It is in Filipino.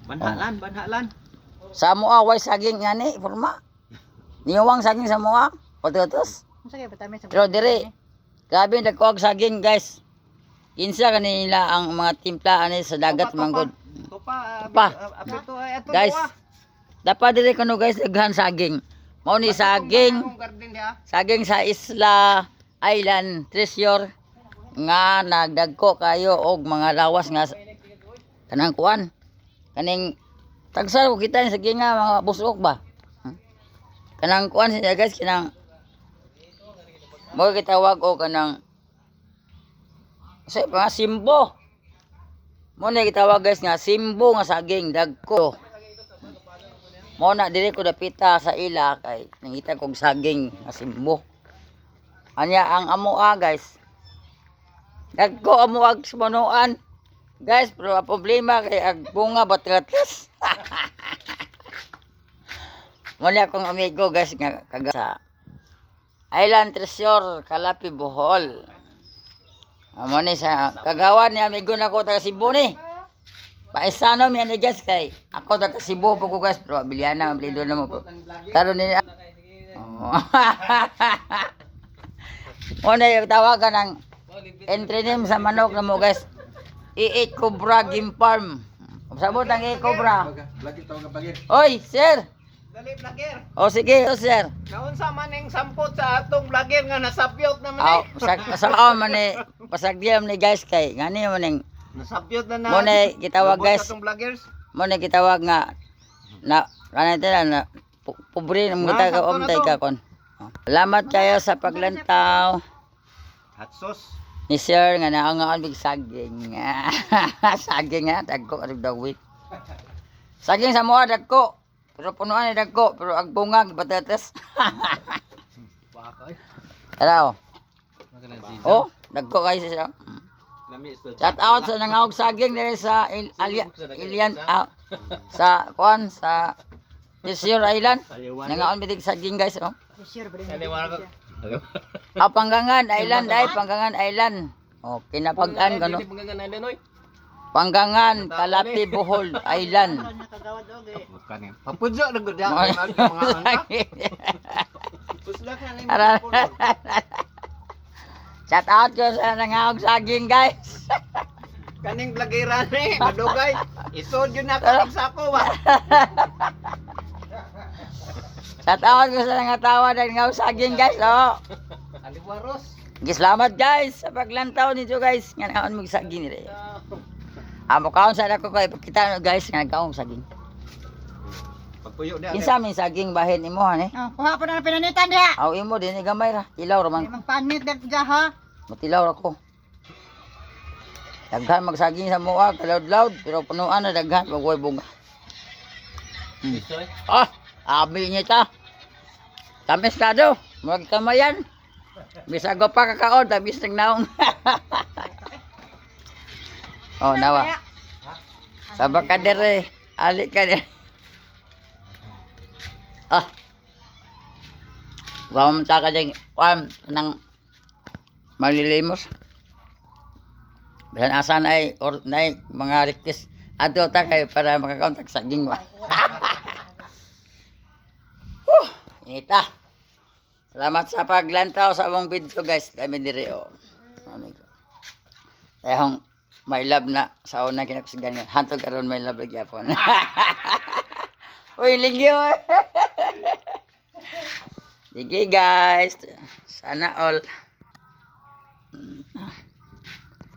Banhalan. Sa mua way saging ngani forma. Niwang saging sa mua. Patutos. Pero dire grabe nagkuag saging guys. Kinsa kanila ang mga timpla ani sa dagat manggod. Guys, dapat dire kuno guys daghan saging. Mao ni saging sa Isla Island Treasure nga nagdagko kayo og mga lawas nga kanang kuan. Kaning tagsal ko kita ni saging nga mga busok ba. Kanang kuan siya guys kanang mo gitawag og kanang sa mga simbo. Mo na gitawag guys nga simbo nga saging dagko. Mo na dili ko dapita sa ila kay nangita kog saging nga simbo. Anya ang amoa guys. Dagko amoag sumanuan. Guys, pero ang problema kay ag bunga batlatas. Mo na akong amigo guys nga kaga sa Island Treasure Calapi Bohol. Amo ni sa kagawan ni amigo nako taga Cebu ni. Paisano mi ani guys kay ako taga Cebu po ko guys pero Biliana blido na mo po. Karon ni Una yung tawagan ng entry name sa manok na mo guys. I8 Cobra Game Farm. Sabot ang I8 Cobra. Oy, sir. Dali vlogger. O sige, sir. Naunsa man ning sampot sa atong vlogger nga nasapyot naman Sa man ni pasagdiam ni guys kay ngani man ning nasapyot na mo na gitawag guys. Atong vloggers. Mo na gitawag nga na kanita na pobre mo ka omtay ka kon. Salamat kayo sa paglantaw. Hot sauce. Ni sir nga naangaan big saging. Saging nga dagko adug dawit. Saging sa moa dagko. Pero punuan ni dagko pero ag bungag batatas. Hello. Oh, dagko kayo siya. Shout out sa nangawag saging diri sa Ilian sa kuan sa Treasure Island. Nangaon bidig saging guys oh. Panggangan Island ay Panggangan Island. Oh, kinapag-an kano. Panggangan Calapi Bohol Island. Papudyo na gud mga anak. Shout out ko sa nangawag saging guys. Kaning vloggeran ni madugay. Isod yun na ko sako ba. Shout out ko sa nangatawa ng nangawag saging guys oh. Aliwaros. Salamat guys sa paglantaw nito guys. Nga naon mo saging nila. Amo kaon sa ako kay pakita guys nga nagkaon saging. Pagpuyo dia. Kinsa min saging bahin imo ani? Oh, kuha pa na pinanitan dia. Aw imo dinhi gamay ra. Tilaw ra man. Magpanit dia ha. Matilaw ra ko. Daghan magsaging sa mua kalawd-lawd pero punuan na daghan wag bunga. Abi niya ta. Tamis ka do. Murag kamayan. Bisag pa kakaon tabis nagnaong. Oh, nawa. Sabak ka dire. Alik ka dire. Wala ta ka ding nang malilimos. Bisan asan ay or nay mga request ato ta kay para makakontak sa saging mo. Inita. Salamat sa paglantaw sa among video guys. Dami dire oh. Ayong my love na sa una kinakasigan. Hantog karon my love lagi apon. Uy, ligyo. Sige guys. Sana all.